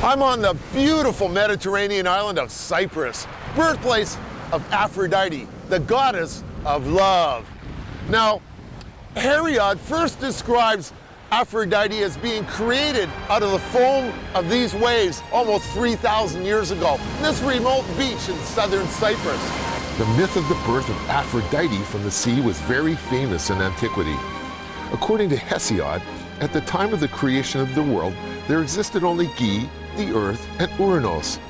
I'm on the beautiful Mediterranean island of Cyprus, birthplace of Aphrodite, the goddess of love. Now, Hesiod first describes Aphrodite as being created out of the foam of these waves almost 3,000 years ago, in this remote beach in southern Cyprus. The myth of the birth of Aphrodite from the sea was very famous in antiquity. According to Hesiod, at the time of the creation of the world, there existed only Ge, the earth, and Uranos.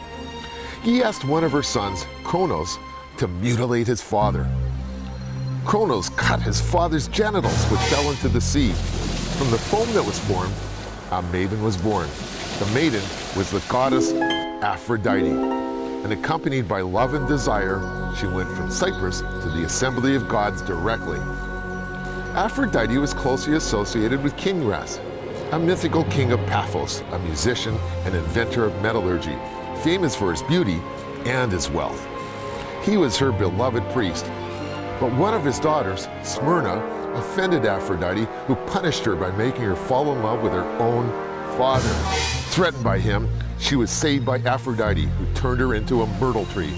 Ge asked one of her sons, Kronos, to mutilate his father. Kronos cut his father's genitals, which fell into the sea. From the foam that was formed, a maiden was born. The maiden was the goddess Aphrodite, and accompanied by love and desire, she went from Cyprus to the assembly of gods directly. Aphrodite was closely associated with Kingras, a mythical king of Paphos, a musician and inventor of metallurgy, famous for his beauty and his wealth. He was her beloved priest, but one of his daughters, Smyrna, offended Aphrodite, who punished her by making her fall in love with her own father. Threatened by him, she was saved by Aphrodite, who turned her into a myrtle tree.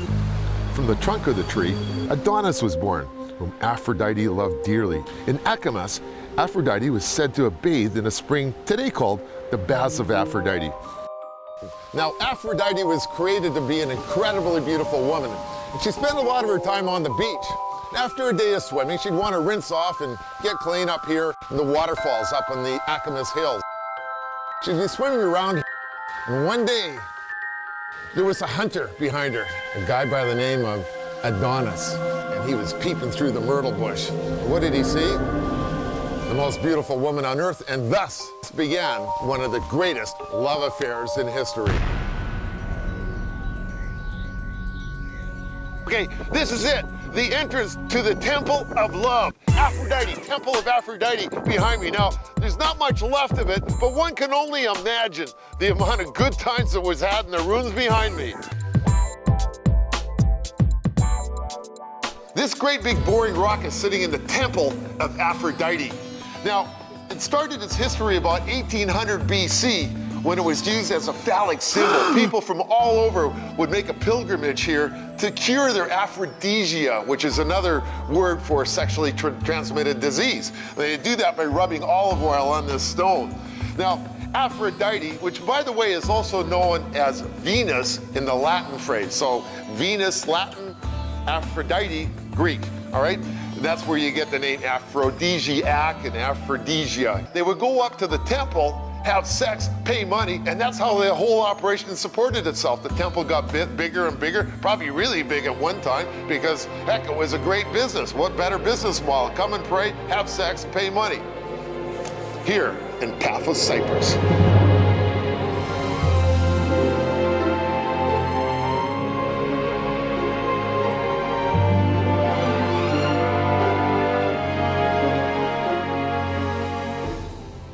From the trunk of the tree, Adonis was born, whom Aphrodite loved dearly. In Achamus, Aphrodite was said to have bathed in a spring today called the Baths of Aphrodite. Now, Aphrodite was created to be an incredibly beautiful woman, and she spent a lot of her time on the beach. After a day of swimming, she'd want to rinse off and get clean up here in the waterfalls up on the Achamus Hills. She'd be swimming around, and one day, there was a hunter behind her, a guy by the name of Adonis, and he was peeping through the myrtle bush. What did he see? The most beautiful woman on earth, and thus began one of the greatest love affairs in history. Okay, this is it. The entrance to the Temple of Love. Aphrodite, Temple of Aphrodite behind me. Now, there's not much left of it, but one can only imagine the amount of good times that was had in the rooms behind me. This great big boring rock is sitting in the Temple of Aphrodite. Now, it started its history about 1800 BC, when it was used as a phallic symbol. People from all over would make a pilgrimage here to cure their aphrodisia, which is another word for sexually transmitted disease. They do that by rubbing olive oil on this stone. Now, Aphrodite, which by the way is also known as Venus in the Latin phrase. So Venus, Latin, Aphrodite, Greek, all right? That's where you get the name aphrodisiac and aphrodisia. They would go up to the temple, have sex, pay money, and that's how the whole operation supported itself. The temple got bigger and bigger, probably really big at one time, because heck, it was a great business. What better business model? Come and pray, have sex, pay money. Here in Paphos, Cyprus.